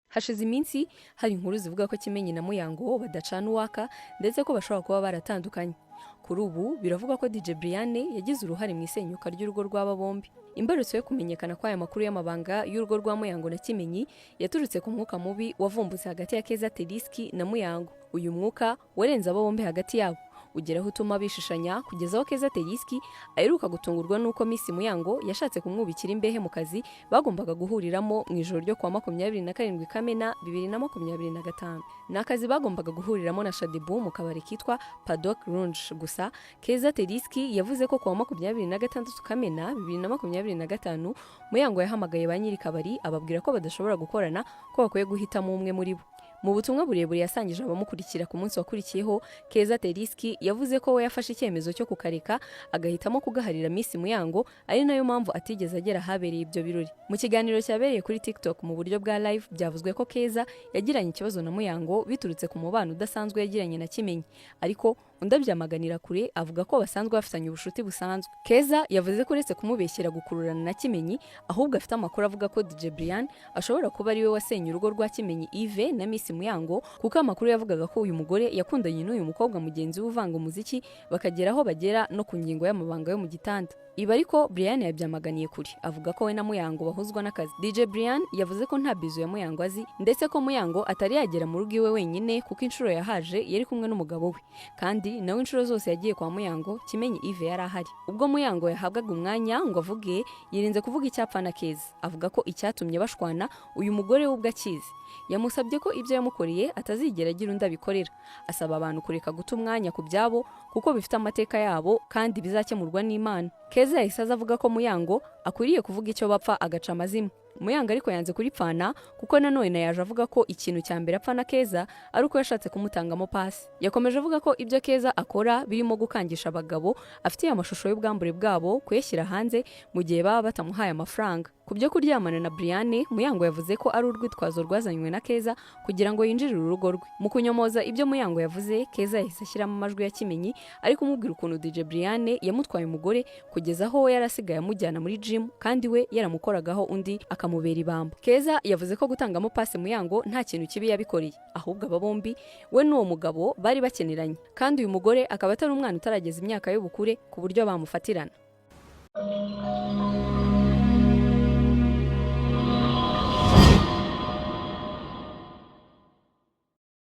Hashize iminsi hari inkuru zivuga ko Kimenyi na Muyango badacana uwaka ndetse ko bashobora kuba baratandukanye. Kuri ubu biravuga ko DJ Brian yagize uruhare mu isenyuka ry'urugo rw'aba bombi. Imbarutso yo kumenyekana kw'aya makuru y'amabanga y'urugo rwa Muyango na Kimenyi yaturutse ku mwuka mubi wavumbutse hagati ya Keza Teriski na Muyango. Uyu mwuka warenze abo bombi hagati yabo ugeraho utuma bishishanya kugeza aho Keza Teriski aheruka gutungurwa nuko Miss Muyango yashatse kumwubikira imbehe mu kazi bagombaga guhuriramo mu ijoro ryo kwa 27 Kamena 2025. Nakazi bagombaga guhuriramo na Shadibu mu kabari kitwa Paddock Lounge. Gusa Keza Teriski yavuze ko kwa 26 Kamena 2025 Muyango yahamagaye ba nyiri kabari ababwira ko badashobora gukorana, ko bakwiye guhitamo umwe muri bo. Mu butumwa burebure yasangije abamukurikira ku munsi wakurikiyeho, Keza Teriski yavuze ko we yafashe icyemezo cyo kukareka agahitamo kugaharira Miss Muyango, ari nayo mpamvu atigeze agera habereye ibyo birori. Mu kiganiro cyabereye kuri TikTok mu buryo bwa live byavuzwe ko Keza yagiranye ikibazo na Muyango biturutse ku mubano udasanzwe yagiranye na Kimenyi, ariko undi abyamaganira kure avuga ko basanzwe bafitanye ubushuti busanzwe. Keza yavuze ko uretse kumubeshyera gukururana na Kimenyi, ahubwo afite amakuru avuga ko DJ Brian ashobora kuba ari we wasenye urugo rwa Kimenyi Yves na Miss Muyango, kuko amakuru yavugaga ko uyu mugore yakundanye n'uyu mukobwa mugenzi w'uvanga umuziki bakageraho bagera no ku ngingo y'amabanga yo mu gitanda. Ibi ariko Brian yabyamaganiye kure avuga ko we na Muyango bahuzwa n'akazi. DJ Brian yavuze ko nta bizu ya Muyango azi ndetse ko Muyango atari yagera mu rugo iwe wenyine kuko inshuro yahaje yari kumwe n'umugabo we, kandi nawe inshuro zose yagiye kwa Muyango Kimenyi Yves yari ahari. Ubwo Muyango yahabwaga umwanya ngo avuge, yirinze kuvuga icyapfa na Keza, avuga ko icyatumye bashwana uyu mugore we ubwo akizi. Yamusabye ko ibyo yamukoreye atazigera agira undi abikorera, asaba abantu kureka guta umwanya ku byabo kuko bifite amateka yabo kandi bizakemurwa n'Imana. Keza yahise avuga ko Muyango akwiriye kuvuga icyo bapfa agaca amazimwe. Muyango ariko yanze kuripfana kuko nanone yaje avuga ko ikintu cya mbere apfa na Keza ari uko yashatse kumutangamo pasi. Yakomeje avuga ko ibyo Keza akora birimo gukangisha abagabo afitiye amashusho y'ubwambure bwabo kuyashyira hanze mu gihe baba batamuhaye amafaranga. Ku byo kuryamana na Brian, Muyango yavuze ko ari urwitwazo rwazanywe na Keza kugira ngo yinjirire urugo rwe. Mu kunyomoza ibyo Muyango yavuze, Keza yahise ashyiramo amajwi ya Kimenyi ari kumubwira ukuntu DJ Brian yamutwaye umugore kugeza aho we yarasigaye amujyana muri gym kandi we yaramukoragaho undi akamubera ibamba. Keza yavuze ko gutangamo pasi Muyango nta kintu kibi yabikoreye, ahubwo aba bombi we n'uwo mugabo bari bakeneranye, kandi uyu mugore akaba atari umwana utarageza imyaka y'ubukure ku buryo bamufatirana.